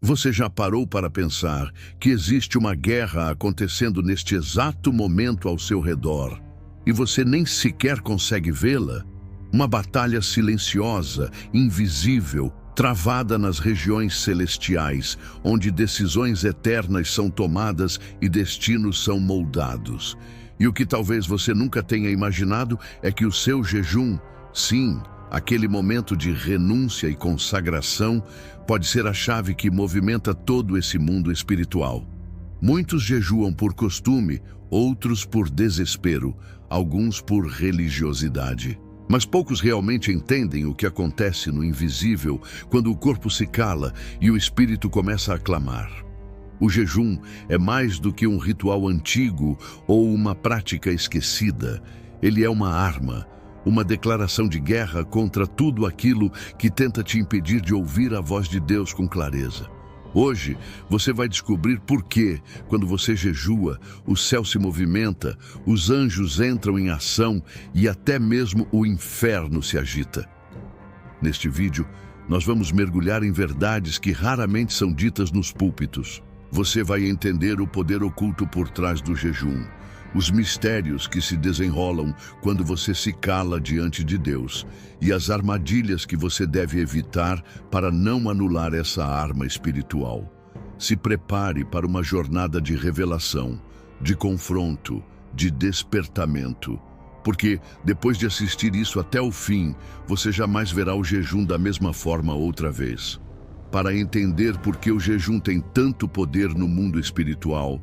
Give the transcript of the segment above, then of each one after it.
Você já parou para pensar que existe uma guerra acontecendo neste exato momento ao seu redor e você nem sequer consegue vê-la? Uma batalha silenciosa, invisível, travada nas regiões celestiais, onde decisões eternas são tomadas e destinos são moldados. E o que talvez você nunca tenha imaginado é que o seu jejum, sim, aquele momento de renúncia e consagração, pode ser a chave que movimenta todo esse mundo espiritual. Muitos jejuam por costume, outros por desespero, alguns por religiosidade. Mas poucos realmente entendem o que acontece no invisível quando o corpo se cala e o espírito começa a clamar. O jejum é mais do que um ritual antigo ou uma prática esquecida. Ele é uma arma, uma declaração de guerra contra tudo aquilo que tenta te impedir de ouvir a voz de Deus com clareza. Hoje, você vai descobrir por que, quando você jejua, o céu se movimenta, os anjos entram em ação e até mesmo o inferno se agita. Neste vídeo, nós vamos mergulhar em verdades que raramente são ditas nos púlpitos. Você vai entender o poder oculto por trás do jejum, os mistérios que se desenrolam quando você se cala diante de Deus e as armadilhas que você deve evitar para não anular essa arma espiritual. Se prepare para uma jornada de revelação, de confronto, de despertamento, porque depois de assistir isso até o fim, você jamais verá o jejum da mesma forma outra vez. Para entender por que o jejum tem tanto poder no mundo espiritual,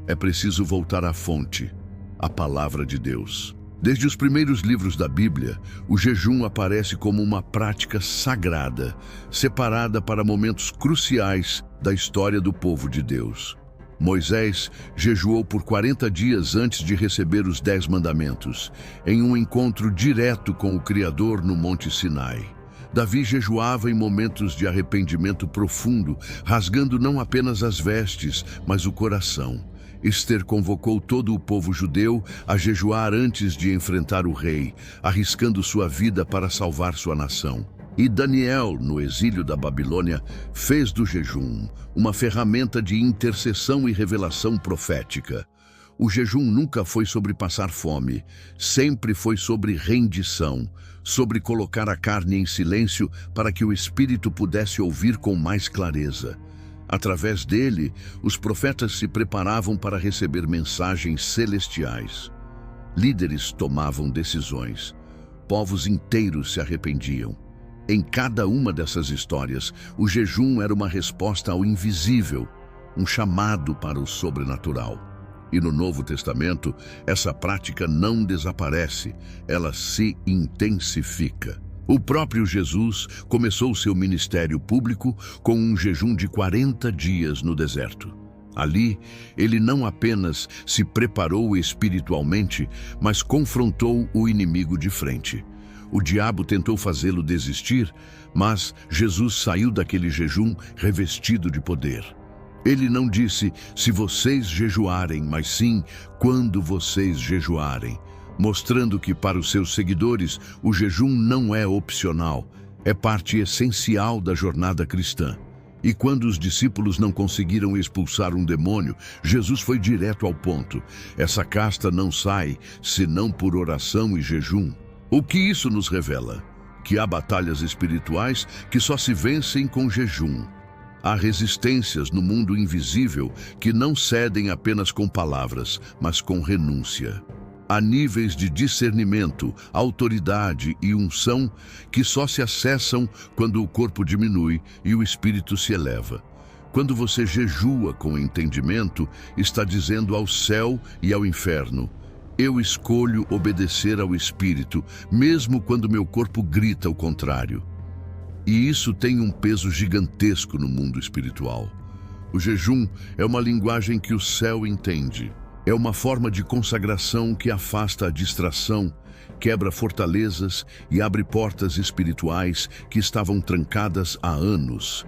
é preciso voltar à fonte, a palavra de Deus. Desde os primeiros livros da Bíblia, o jejum aparece como uma prática sagrada, separada para momentos cruciais da história do povo de Deus. Moisés jejuou por 40 dias antes de receber os 10 mandamentos, em um encontro direto com o Criador no Monte Sinai. Davi jejuava em momentos de arrependimento profundo, rasgando não apenas as vestes, mas o coração. Ester convocou todo o povo judeu a jejuar antes de enfrentar o rei, arriscando sua vida para salvar sua nação. E Daniel, no exílio da Babilônia, fez do jejum uma ferramenta de intercessão e revelação profética. O jejum nunca foi sobre passar fome, sempre foi sobre rendição, sobre colocar a carne em silêncio para que o espírito pudesse ouvir com mais clareza. Através dele, os profetas se preparavam para receber mensagens celestiais. Líderes tomavam decisões. Povos inteiros se arrependiam. Em cada uma dessas histórias, o jejum era uma resposta ao invisível, um chamado para o sobrenatural. E no Novo Testamento, essa prática não desaparece, ela se intensifica. O próprio Jesus começou seu ministério público com um jejum de 40 dias no deserto. Ali, ele não apenas se preparou espiritualmente, mas confrontou o inimigo de frente. O diabo tentou fazê-lo desistir, mas Jesus saiu daquele jejum revestido de poder. Ele não disse, se vocês jejuarem, mas sim, quando vocês jejuarem, mostrando que para os seus seguidores o jejum não é opcional, é parte essencial da jornada cristã. E quando os discípulos não conseguiram expulsar um demônio, Jesus foi direto ao ponto. Essa casta não sai senão por oração e jejum. O que isso nos revela? Que há batalhas espirituais que só se vencem com jejum. Há resistências no mundo invisível que não cedem apenas com palavras, mas com renúncia. Há níveis de discernimento, autoridade e unção que só se acessam quando o corpo diminui e o espírito se eleva. Quando você jejua com entendimento, está dizendo ao céu e ao inferno: eu escolho obedecer ao espírito, mesmo quando meu corpo grita o contrário. E isso tem um peso gigantesco no mundo espiritual. O jejum é uma linguagem que o céu entende. É uma forma de consagração que afasta a distração, quebra fortalezas e abre portas espirituais que estavam trancadas há anos.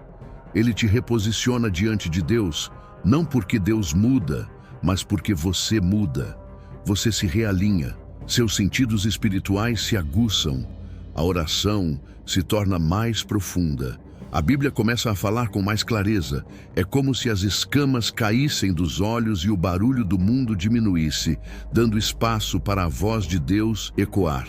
Ele te reposiciona diante de Deus, não porque Deus muda, mas porque você muda. Você se realinha, seus sentidos espirituais se aguçam, a oração se torna mais profunda, A Bíblia começa a falar com mais clareza. É como se as escamas caíssem dos olhos e o barulho do mundo diminuísse, dando espaço para a voz de Deus ecoar.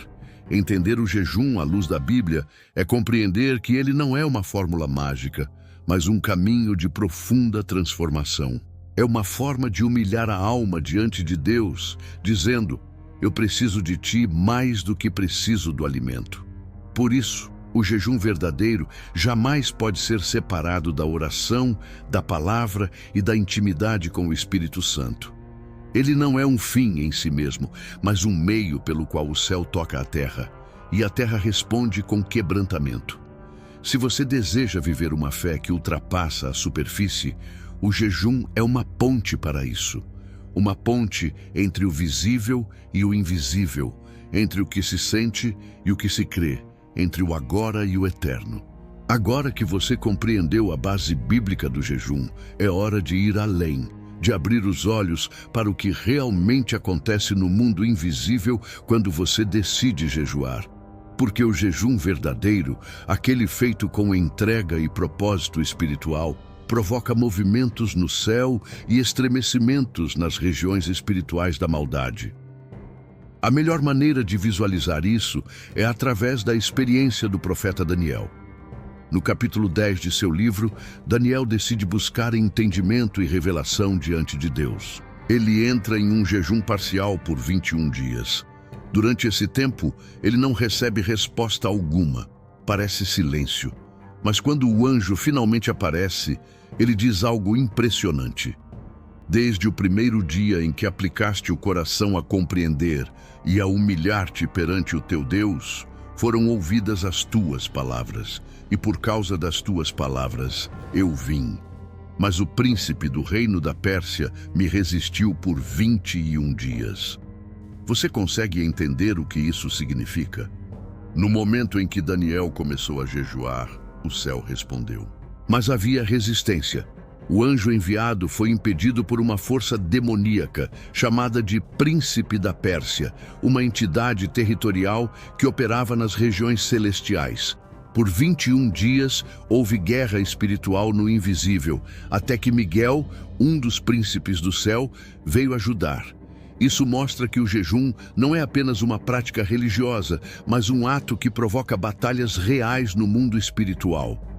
Entender o jejum à luz da Bíblia é compreender que ele não é uma fórmula mágica, mas um caminho de profunda transformação. É uma forma de humilhar a alma diante de Deus, dizendo: eu preciso de ti mais do que preciso do alimento. Por isso, o jejum verdadeiro jamais pode ser separado da oração, da palavra e da intimidade com o Espírito Santo. Ele não é um fim em si mesmo, mas um meio pelo qual o céu toca a terra, e a terra responde com quebrantamento. Se você deseja viver uma fé que ultrapassa a superfície, o jejum é uma ponte para isso. Uma ponte entre o visível e o invisível, entre o que se sente e o que se crê, entre o agora e o eterno. Agora que você compreendeu a base bíblica do jejum, é hora de ir além, de abrir os olhos para o que realmente acontece no mundo invisível quando você decide jejuar. Porque o jejum verdadeiro, aquele feito com entrega e propósito espiritual, provoca movimentos no céu e estremecimentos nas regiões espirituais da maldade. A melhor maneira de visualizar isso é através da experiência do profeta Daniel. No capítulo 10 de seu livro, Daniel decide buscar entendimento e revelação diante de Deus. Ele entra em um jejum parcial por 21 dias. Durante esse tempo, ele não recebe resposta alguma. Parece silêncio. Mas quando o anjo finalmente aparece, ele diz algo impressionante. Desde o primeiro dia em que aplicaste o coração a compreender e a humilhar-te perante o teu Deus, foram ouvidas as tuas palavras, e por causa das tuas palavras eu vim. Mas o príncipe do reino da Pérsia me resistiu por 21 dias. Você consegue entender o que isso significa? No momento em que Daniel começou a jejuar, o céu respondeu. Mas havia resistência. O anjo enviado foi impedido por uma força demoníaca, chamada de Príncipe da Pérsia, uma entidade territorial que operava nas regiões celestiais. Por 21 dias, houve guerra espiritual no invisível, até que Miguel, um dos príncipes do céu, veio ajudar. Isso mostra que o jejum não é apenas uma prática religiosa, mas um ato que provoca batalhas reais no mundo espiritual.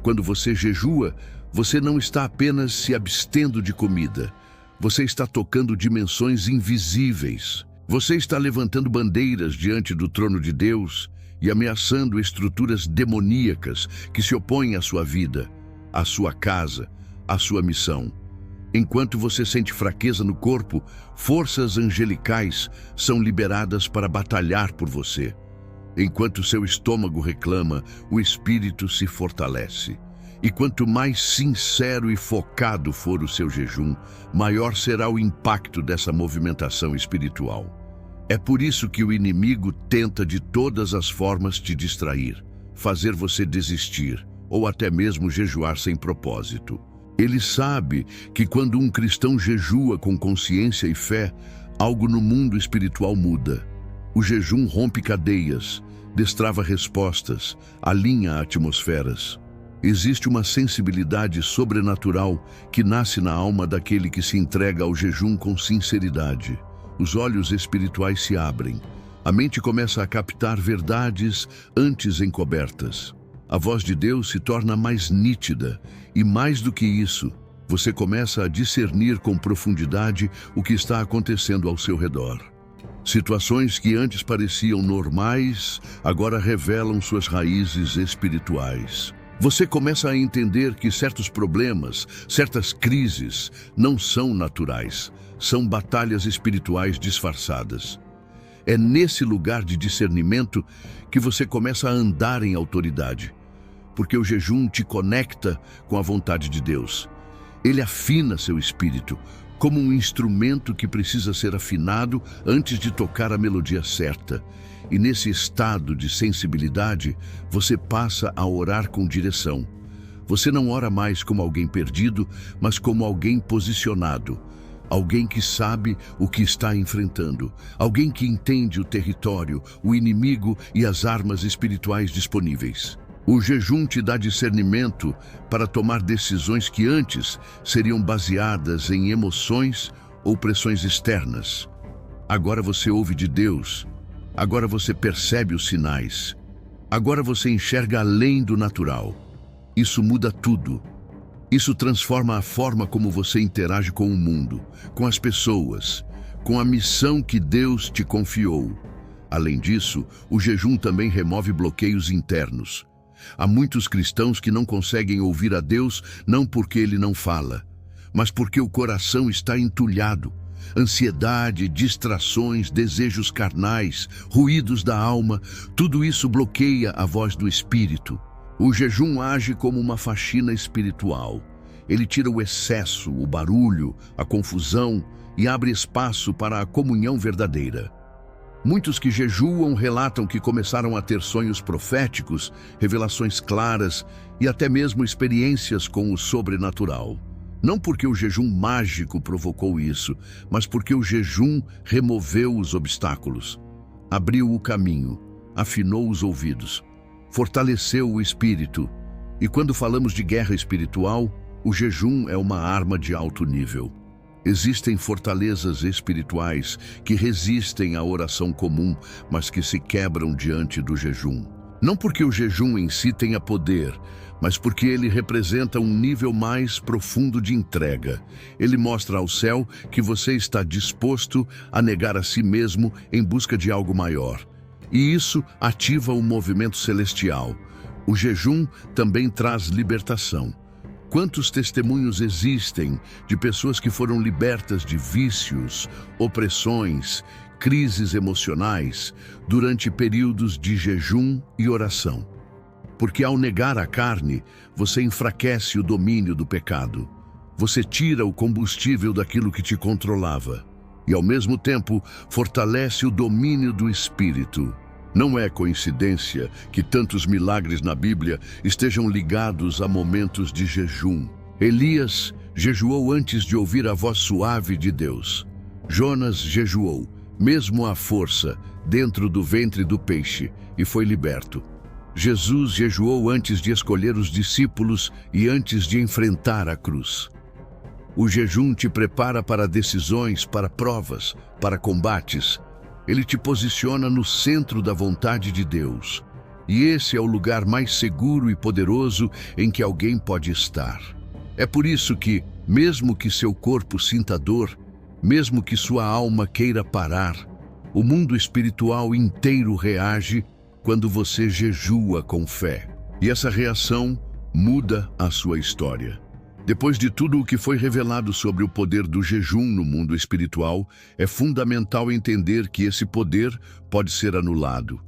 Quando você jejua, você não está apenas se abstendo de comida. Você está tocando dimensões invisíveis. Você está levantando bandeiras diante do trono de Deus e ameaçando estruturas demoníacas que se opõem à sua vida, à sua casa, à sua missão. Enquanto você sente fraqueza no corpo, forças angelicais são liberadas para batalhar por você. Enquanto seu estômago reclama, o espírito se fortalece. E quanto mais sincero e focado for o seu jejum, maior será o impacto dessa movimentação espiritual. É por isso que o inimigo tenta de todas as formas te distrair, fazer você desistir ou até mesmo jejuar sem propósito. Ele sabe que quando um cristão jejua com consciência e fé, algo no mundo espiritual muda. O jejum rompe cadeias, destrava respostas, alinha atmosferas. Existe uma sensibilidade sobrenatural que nasce na alma daquele que se entrega ao jejum com sinceridade. Os olhos espirituais se abrem. A mente começa a captar verdades antes encobertas. A voz de Deus se torna mais nítida e, mais do que isso, você começa a discernir com profundidade o que está acontecendo ao seu redor. Situações que antes pareciam normais, agora revelam suas raízes espirituais. Você começa a entender que certos problemas, certas crises, não são naturais, são batalhas espirituais disfarçadas. É nesse lugar de discernimento que você começa a andar em autoridade, porque o jejum te conecta com a vontade de Deus. Ele afina seu espírito, como um instrumento que precisa ser afinado antes de tocar a melodia certa. E nesse estado de sensibilidade, você passa a orar com direção. Você não ora mais como alguém perdido, mas como alguém posicionado. Alguém que sabe o que está enfrentando. Alguém que entende o território, o inimigo e as armas espirituais disponíveis. O jejum te dá discernimento para tomar decisões que antes seriam baseadas em emoções ou pressões externas. Agora você ouve de Deus, agora você percebe os sinais, agora você enxerga além do natural. Isso muda tudo. Isso transforma a forma como você interage com o mundo, com as pessoas, com a missão que Deus te confiou. Além disso, o jejum também remove bloqueios internos. Há muitos cristãos que não conseguem ouvir a Deus não porque Ele não fala, mas porque o coração está entulhado. Ansiedade, distrações, desejos carnais, ruídos da alma, tudo isso bloqueia a voz do Espírito. O jejum age como uma faxina espiritual. Ele tira o excesso, o barulho, a confusão e abre espaço para a comunhão verdadeira. Muitos que jejuam relatam que começaram a ter sonhos proféticos, revelações claras e até mesmo experiências com o sobrenatural. Não porque o jejum mágico provocou isso, mas porque o jejum removeu os obstáculos, abriu o caminho, afinou os ouvidos, fortaleceu o espírito. E quando falamos de guerra espiritual, o jejum é uma arma de alto nível. Existem fortalezas espirituais que resistem à oração comum, mas que se quebram diante do jejum. Não porque o jejum em si tenha poder, mas porque ele representa um nível mais profundo de entrega. Ele mostra ao céu que você está disposto a negar a si mesmo em busca de algo maior. E isso ativa o movimento celestial. O jejum também traz libertação. Quantos testemunhos existem de pessoas que foram libertas de vícios, opressões, crises emocionais durante períodos de jejum e oração? Porque ao negar a carne, você enfraquece o domínio do pecado. Você tira o combustível daquilo que te controlava e, ao mesmo tempo, fortalece o domínio do Espírito. Não é coincidência que tantos milagres na Bíblia estejam ligados a momentos de jejum. Elias jejuou antes de ouvir a voz suave de Deus. Jonas jejuou, mesmo à força, dentro do ventre do peixe, e foi liberto. Jesus jejuou antes de escolher os discípulos e antes de enfrentar a cruz. O jejum te prepara para decisões, para provas, para combates. Ele te posiciona no centro da vontade de Deus. E esse é o lugar mais seguro e poderoso em que alguém pode estar. É por isso que, mesmo que seu corpo sinta dor, mesmo que sua alma queira parar, o mundo espiritual inteiro reage quando você jejua com fé. E essa reação muda a sua história. Depois de tudo o que foi revelado sobre o poder do jejum no mundo espiritual, é fundamental entender que esse poder pode ser anulado.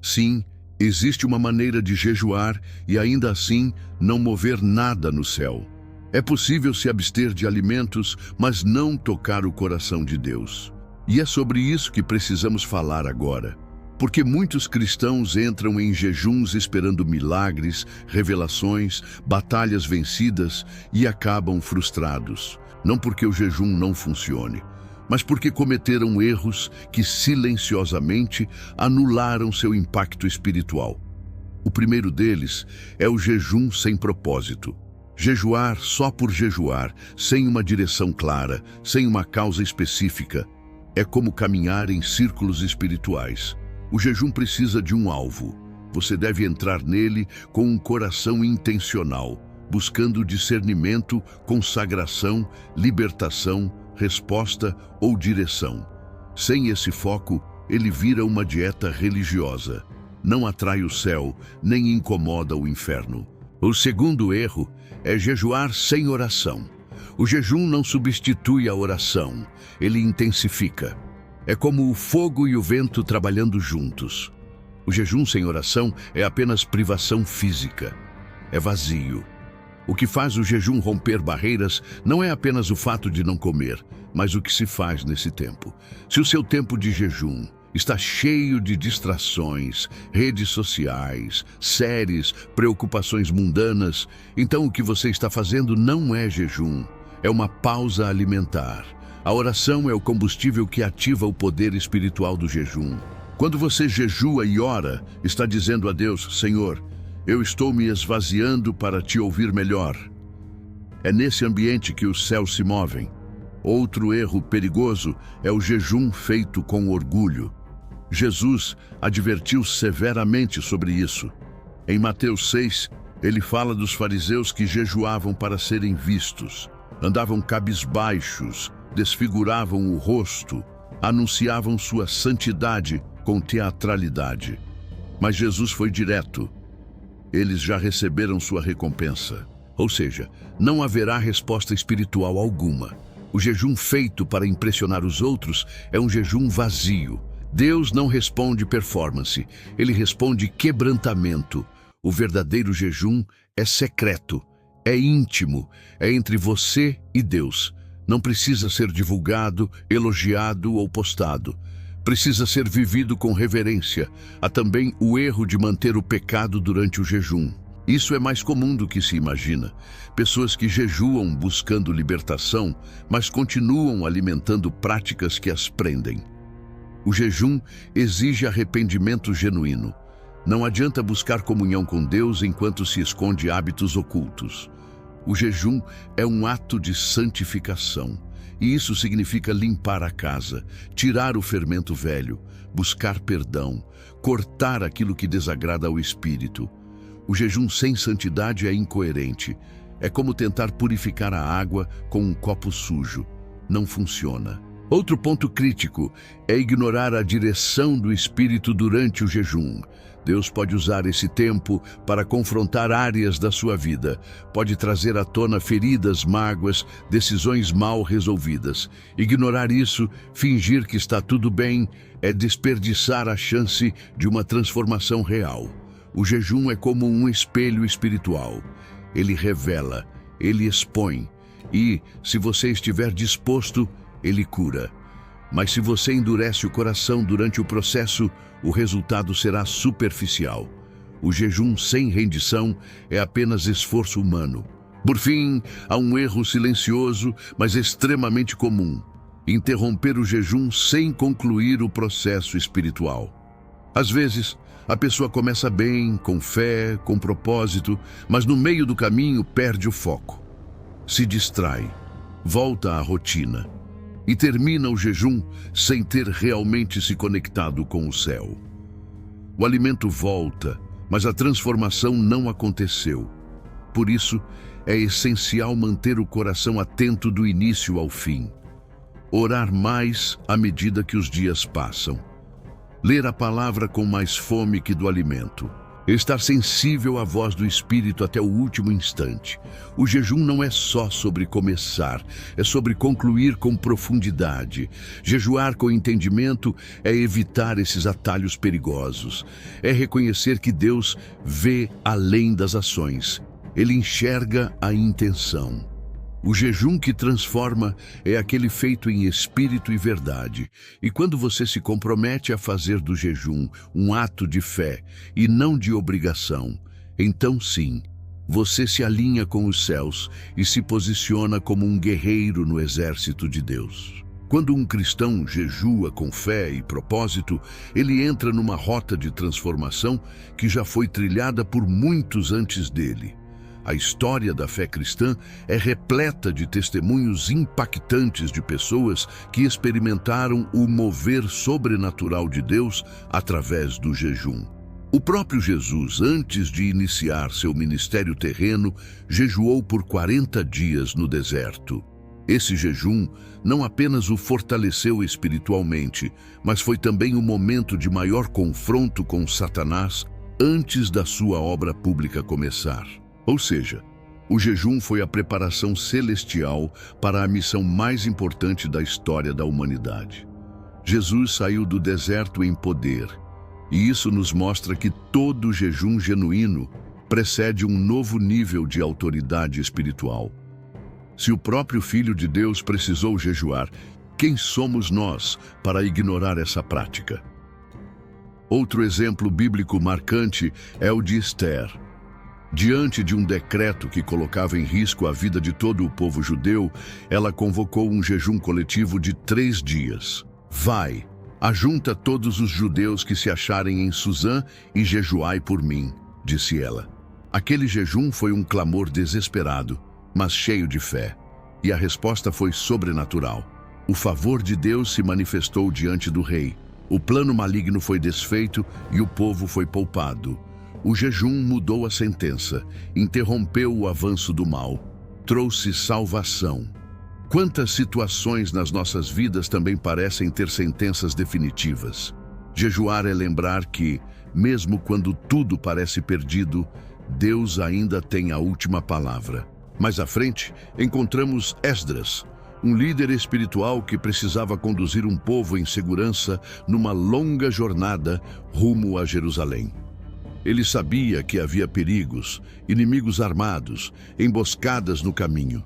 Sim, existe uma maneira de jejuar e ainda assim não mover nada no céu. É possível se abster de alimentos, mas não tocar o coração de Deus. E é sobre isso que precisamos falar agora. Porque muitos cristãos entram em jejuns esperando milagres, revelações, batalhas vencidas e acabam frustrados. Não porque o jejum não funcione, mas porque cometeram erros que silenciosamente anularam seu impacto espiritual. O primeiro deles é o jejum sem propósito. Jejuar só por jejuar, sem uma direção clara, sem uma causa específica, é como caminhar em círculos espirituais. O jejum precisa de um alvo. Você deve entrar nele com um coração intencional, buscando discernimento, consagração, libertação, resposta ou direção. Sem esse foco, ele vira uma dieta religiosa. Não atrai o céu, nem incomoda o inferno. O segundo erro é jejuar sem oração. O jejum não substitui a oração, ele intensifica. É como o fogo e o vento trabalhando juntos. O jejum sem oração é apenas privação física. É vazio. O que faz o jejum romper barreiras não é apenas o fato de não comer, mas o que se faz nesse tempo. Se o seu tempo de jejum está cheio de distrações, redes sociais, séries, preocupações mundanas, então o que você está fazendo não é jejum, é uma pausa alimentar. A oração é o combustível que ativa o poder espiritual do jejum. Quando você jejua e ora, está dizendo a Deus: Senhor, Eu estou me esvaziando para te ouvir melhor. É nesse ambiente que os céus se movem. Outro erro perigoso é o jejum feito com orgulho. Jesus advertiu severamente sobre isso. Em Mateus 6, ele fala dos fariseus que jejuavam para serem vistos. Andavam cabisbaixos, desfiguravam o rosto, anunciavam sua santidade com teatralidade. Mas Jesus foi direto. Eles já receberam sua recompensa. Ou seja, não haverá resposta espiritual alguma. O jejum feito para impressionar os outros é um jejum vazio. Deus não responde performance, ele responde quebrantamento. O verdadeiro jejum é secreto, é íntimo, é entre você e Deus. Não precisa ser divulgado, elogiado ou postado. Precisa ser vivido com reverência. Há também o erro de manter o pecado durante o jejum. Isso é mais comum do que se imagina. Pessoas que jejuam buscando libertação, mas continuam alimentando práticas que as prendem. O jejum exige arrependimento genuíno. Não adianta buscar comunhão com Deus enquanto se esconde hábitos ocultos. O jejum é um ato de santificação. E isso significa limpar a casa, tirar o fermento velho, buscar perdão, cortar aquilo que desagrada ao espírito. O jejum sem santidade é incoerente. É como tentar purificar a água com um copo sujo. Não funciona. Outro ponto crítico é ignorar a direção do espírito durante o jejum. Deus pode usar esse tempo para confrontar áreas da sua vida. Pode trazer à tona feridas, mágoas, decisões mal resolvidas. Ignorar isso, fingir que está tudo bem, é desperdiçar a chance de uma transformação real. O jejum é como um espelho espiritual. Ele revela, ele expõe. E, se você estiver disposto, ele cura. Mas se você endurece o coração durante o processo, o resultado será superficial. O jejum sem rendição é apenas esforço humano. Por fim, há um erro silencioso, mas extremamente comum: interromper o jejum sem concluir o processo espiritual. Às vezes, a pessoa começa bem, com fé, com propósito, mas no meio do caminho perde o foco. Se distrai, volta à rotina e termina o jejum sem ter realmente se conectado com o céu. O alimento volta, mas a transformação não aconteceu. Por isso, é essencial manter o coração atento do início ao fim. Orar mais à medida que os dias passam. Ler a palavra com mais fome que do alimento. Estar sensível à voz do Espírito até o último instante. O jejum não é só sobre começar, é sobre concluir com profundidade. Jejuar com entendimento é evitar esses atalhos perigosos. É reconhecer que Deus vê além das ações. Ele enxerga a intenção. O jejum que transforma é aquele feito em espírito e verdade. E quando você se compromete a fazer do jejum um ato de fé e não de obrigação, então sim, você se alinha com os céus e se posiciona como um guerreiro no exército de Deus. Quando um cristão jejua com fé e propósito, ele entra numa rota de transformação que já foi trilhada por muitos antes dele. A história da fé cristã é repleta de testemunhos impactantes de pessoas que experimentaram o mover sobrenatural de Deus através do jejum. O próprio Jesus, antes de iniciar seu ministério terreno, jejuou por 40 dias no deserto. Esse jejum não apenas o fortaleceu espiritualmente, mas foi também o momento de maior confronto com Satanás antes da sua obra pública começar. Ou seja, o jejum foi a preparação celestial para a missão mais importante da história da humanidade. Jesus saiu do deserto em poder, e isso nos mostra que todo jejum genuíno precede um novo nível de autoridade espiritual. Se o próprio Filho de Deus precisou jejuar, quem somos nós para ignorar essa prática? Outro exemplo bíblico marcante é o de Esther. Diante de um decreto que colocava em risco a vida de todo o povo judeu, ela convocou um jejum coletivo de 3 dias. Vai, ajunta todos os judeus que se acharem em Suzã e jejuai por mim, disse ela. Aquele jejum foi um clamor desesperado, mas cheio de fé. E a resposta foi sobrenatural. O favor de Deus se manifestou diante do rei. O plano maligno foi desfeito e o povo foi poupado. O jejum mudou a sentença, interrompeu o avanço do mal, trouxe salvação. Quantas situações nas nossas vidas também parecem ter sentenças definitivas? Jejuar é lembrar que, mesmo quando tudo parece perdido, Deus ainda tem a última palavra. Mais à frente, encontramos Esdras, um líder espiritual que precisava conduzir um povo em segurança numa longa jornada rumo a Jerusalém. Ele sabia que havia perigos, inimigos armados, emboscadas no caminho.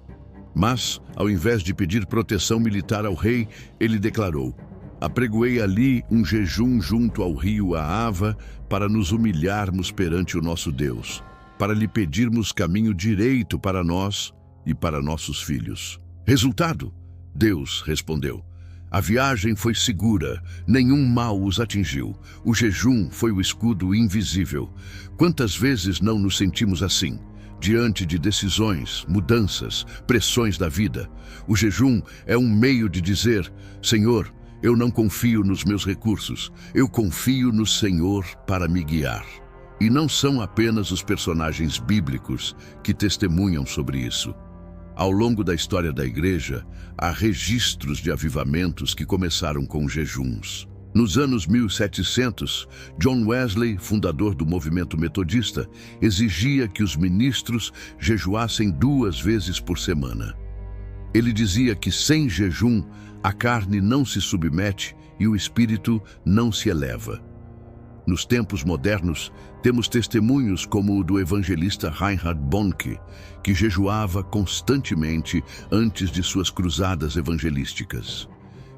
Mas, ao invés de pedir proteção militar ao rei, ele declarou: "Apregoei ali um jejum junto ao rio Ahava para nos humilharmos perante o nosso Deus, para lhe pedirmos caminho direito para nós e para nossos filhos." Resultado? Deus respondeu. A viagem foi segura, nenhum mal os atingiu. O jejum foi o escudo invisível. Quantas vezes não nos sentimos assim? Diante de decisões, mudanças, pressões da vida. O jejum é um meio de dizer: Senhor, eu não confio nos meus recursos, eu confio no Senhor para me guiar. E não são apenas os personagens bíblicos que testemunham sobre isso. Ao longo da história da Igreja, há registros de avivamentos que começaram com jejuns. Nos anos 1700, John Wesley, fundador do movimento metodista, exigia que os ministros jejuassem 2 vezes por semana. Ele dizia que sem jejum, a carne não se submete e o espírito não se eleva. Nos tempos modernos, temos testemunhos como o do evangelista Reinhard Bonnke, que jejuava constantemente antes de suas cruzadas evangelísticas.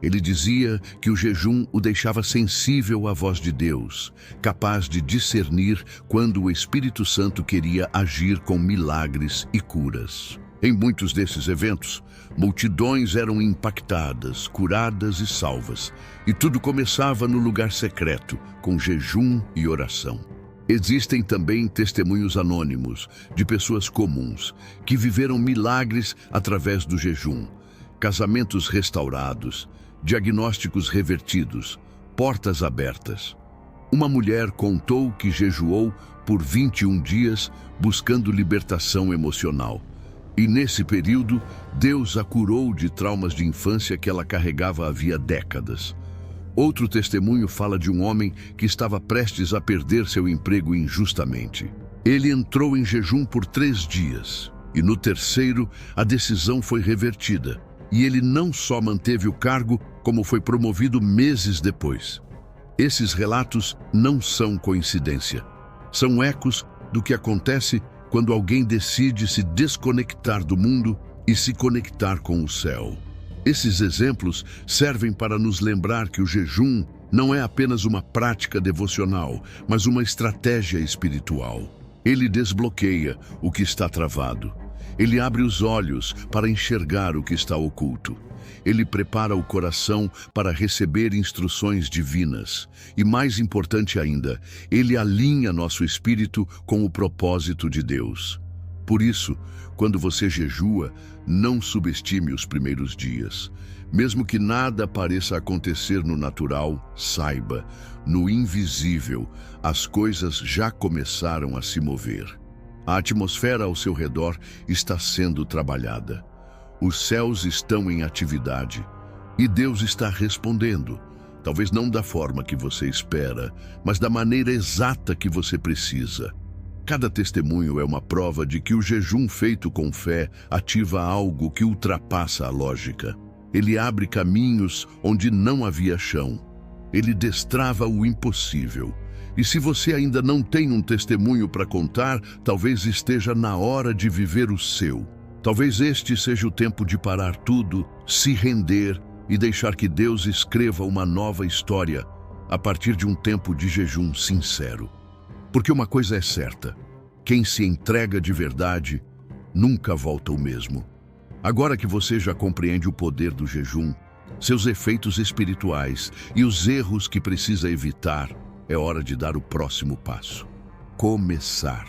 Ele dizia que o jejum o deixava sensível à voz de Deus, capaz de discernir quando o Espírito Santo queria agir com milagres e curas. Em muitos desses eventos, multidões eram impactadas, curadas e salvas, e tudo começava no lugar secreto, com jejum e oração. Existem também testemunhos anônimos de pessoas comuns que viveram milagres através do jejum, casamentos restaurados, diagnósticos revertidos, portas abertas. Uma mulher contou que jejuou por 21 dias buscando libertação emocional. E nesse período, Deus a curou de traumas de infância que ela carregava havia décadas. Outro testemunho fala de um homem que estava prestes a perder seu emprego injustamente. Ele entrou em jejum por 3 dias, e no terceiro, a decisão foi revertida. E ele não só manteve o cargo, como foi promovido meses depois. Esses relatos não são coincidência. São ecos do que acontece quando alguém decide se desconectar do mundo e se conectar com o céu. Esses exemplos servem para nos lembrar que o jejum não é apenas uma prática devocional, mas uma estratégia espiritual. Ele desbloqueia o que está travado. Ele abre os olhos para enxergar o que está oculto. Ele prepara o coração para receber instruções divinas. E mais importante ainda, ele alinha nosso espírito com o propósito de Deus. Por isso, quando você jejua, não subestime os primeiros dias. Mesmo que nada pareça acontecer no natural, saiba, no invisível, as coisas já começaram a se mover. A atmosfera ao seu redor está sendo trabalhada. Os céus estão em atividade e Deus está respondendo. Talvez não da forma que você espera, mas da maneira exata que você precisa. Cada testemunho é uma prova de que o jejum feito com fé ativa algo que ultrapassa a lógica. Ele abre caminhos onde não havia chão. Ele destrava o impossível. E se você ainda não tem um testemunho para contar, talvez esteja na hora de viver o seu. Talvez este seja o tempo de parar tudo, se render e deixar que Deus escreva uma nova história a partir de um tempo de jejum sincero. Porque uma coisa é certa: quem se entrega de verdade nunca volta o mesmo. Agora que você já compreende o poder do jejum, seus efeitos espirituais e os erros que precisa evitar, é hora de dar o próximo passo. Começar.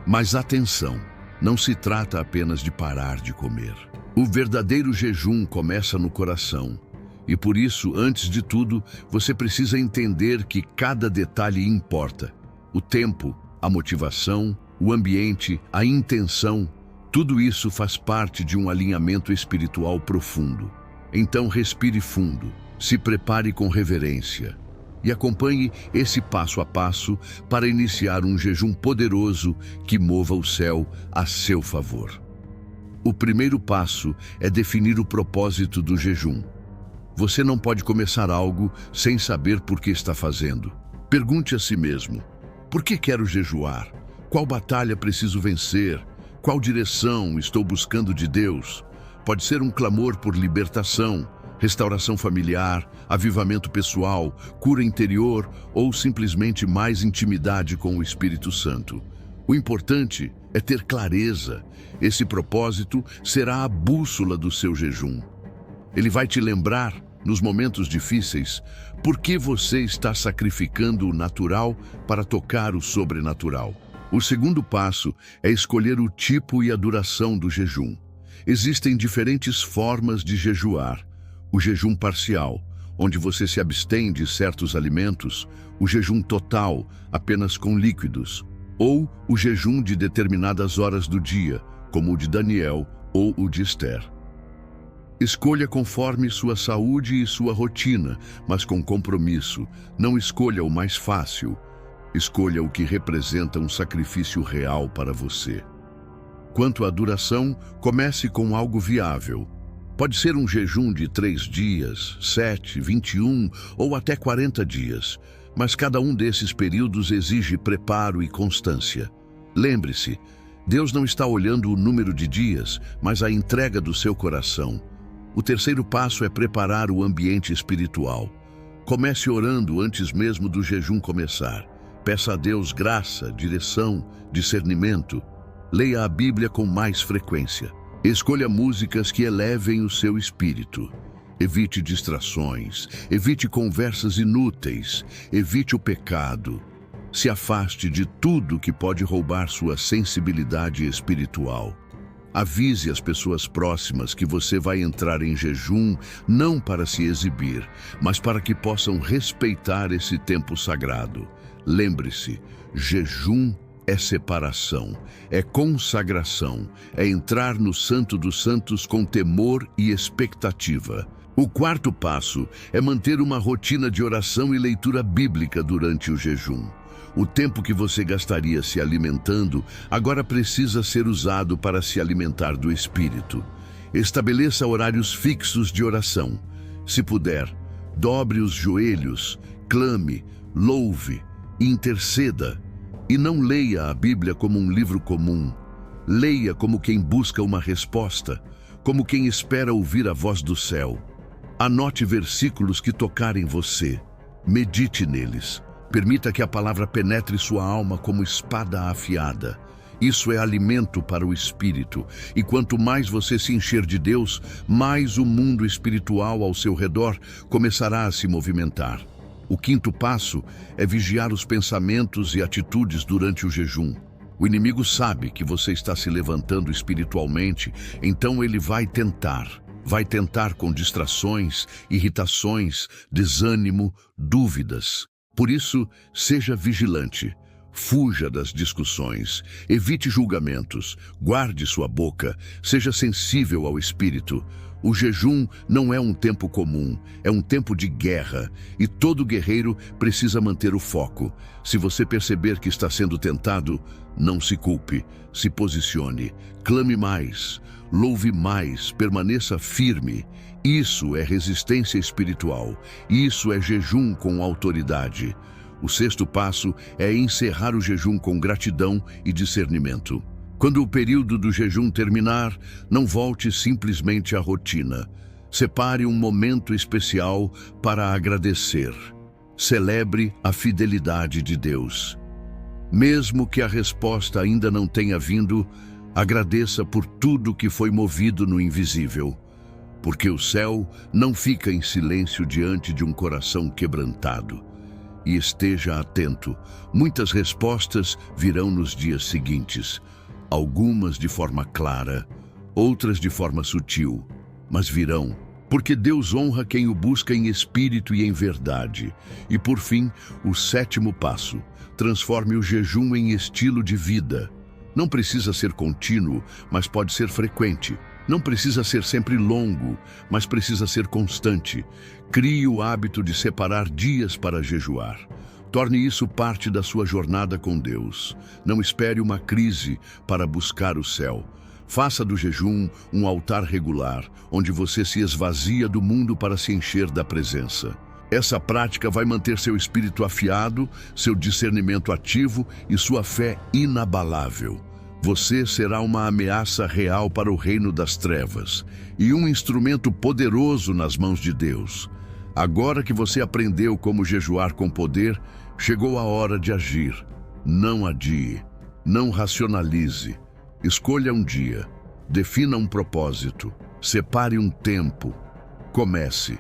Mas atenção, não se trata apenas de parar de comer. O verdadeiro jejum começa no coração. E por isso, antes de tudo, você precisa entender que cada detalhe importa. O tempo, a motivação, o ambiente, a intenção, tudo isso faz parte de um alinhamento espiritual profundo. Então respire fundo, se prepare com reverência e acompanhe esse passo a passo para iniciar um jejum poderoso que mova o céu a seu favor. O primeiro passo é definir o propósito do jejum. Você não pode começar algo sem saber por que está fazendo. Pergunte a si mesmo: por que quero jejuar? Qual batalha preciso vencer? Qual direção estou buscando de Deus? Pode ser um clamor por libertação, restauração familiar, avivamento pessoal, cura interior ou simplesmente mais intimidade com o Espírito Santo. O importante é ter clareza. Esse propósito será a bússola do seu jejum. Ele vai te lembrar, nos momentos difíceis, por que você está sacrificando o natural para tocar o sobrenatural. O segundo passo é escolher o tipo e a duração do jejum. Existem diferentes formas de jejuar. O jejum parcial, onde você se abstém de certos alimentos, o jejum total, apenas com líquidos, ou o jejum de determinadas horas do dia, como o de Daniel ou o de Esther. Escolha conforme sua saúde e sua rotina, mas com compromisso. Não escolha o mais fácil. Escolha o que representa um sacrifício real para você. Quanto à duração, comece com algo viável. Pode ser um jejum de 3 dias, 7, 21 ou até 40 dias, mas cada um desses períodos exige preparo e constância. Lembre-se, Deus não está olhando o número de dias, mas a entrega do seu coração. O terceiro passo é preparar o ambiente espiritual. Comece orando antes mesmo do jejum começar. Peça a Deus graça, direção, discernimento. Leia a Bíblia com mais frequência. Escolha músicas que elevem o seu espírito. Evite distrações, evite conversas inúteis, evite o pecado. Se afaste de tudo que pode roubar sua sensibilidade espiritual. Avise as pessoas próximas que você vai entrar em jejum, não para se exibir, mas para que possam respeitar esse tempo sagrado. Lembre-se, jejum é separação, é consagração, é entrar no Santo dos Santos com temor e expectativa. O quarto passo é manter uma rotina de oração e leitura bíblica durante o jejum. O tempo que você gastaria se alimentando agora precisa ser usado para se alimentar do Espírito. Estabeleça horários fixos de oração. Se puder, dobre os joelhos, clame, louve, interceda. E não leia a Bíblia como um livro comum. Leia como quem busca uma resposta, como quem espera ouvir a voz do céu. Anote versículos que tocarem você. Medite neles. Permita que a palavra penetre sua alma como espada afiada. Isso é alimento para o espírito. E quanto mais você se encher de Deus, mais o mundo espiritual ao seu redor começará a se movimentar. O quinto passo é vigiar os pensamentos e atitudes durante o jejum. O inimigo sabe que você está se levantando espiritualmente, então ele vai tentar. Vai tentar com distrações, irritações, desânimo, dúvidas. Por isso, seja vigilante. Fuja das discussões, evite julgamentos, guarde sua boca, seja sensível ao espírito. O jejum não é um tempo comum, é um tempo de guerra, e todo guerreiro precisa manter o foco. Se você perceber que está sendo tentado, não se culpe, se posicione, clame mais, louve mais, permaneça firme. Isso é resistência espiritual, isso é jejum com autoridade. O sexto passo é encerrar o jejum com gratidão e discernimento. Quando o período do jejum terminar, não volte simplesmente à rotina. Separe um momento especial para agradecer. Celebre a fidelidade de Deus. Mesmo que a resposta ainda não tenha vindo, agradeça por tudo que foi movido no invisível. Porque o céu não fica em silêncio diante de um coração quebrantado. e esteja atento. Muitas respostas virão nos dias seguintes, algumas de forma clara, outras de forma sutil, mas virão, porque Deus honra quem o busca em espírito e em verdade. E por fim, o sétimo passo: transforme o jejum em estilo de vida. Não precisa ser contínuo, mas pode ser frequente. Não precisa ser sempre longo, mas precisa ser constante. Crie o hábito de separar dias para jejuar. Torne isso parte da sua jornada com Deus. Não espere uma crise para buscar o céu. Faça do jejum um altar regular, onde você se esvazia do mundo para se encher da presença. Essa prática vai manter seu espírito afiado, seu discernimento ativo e sua fé inabalável. Você será uma ameaça real para o reino das trevas e um instrumento poderoso nas mãos de Deus. Agora que você aprendeu como jejuar com poder, chegou a hora de agir. Não adie, não racionalize. Escolha um dia, defina um propósito, separe um tempo, comece.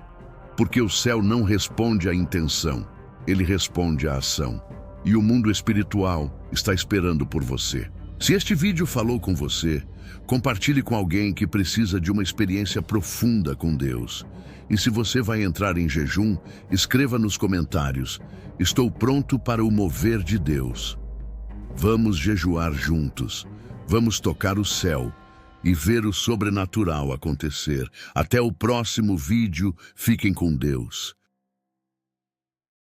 Porque o céu não responde à intenção, ele responde à ação. E o mundo espiritual está esperando por você. Se este vídeo falou com você, compartilhe com alguém que precisa de uma experiência profunda com Deus. E se você vai entrar em jejum, escreva nos comentários: estou pronto para o mover de Deus. Vamos jejuar juntos, vamos tocar o céu e ver o sobrenatural acontecer. Até o próximo vídeo, fiquem com Deus.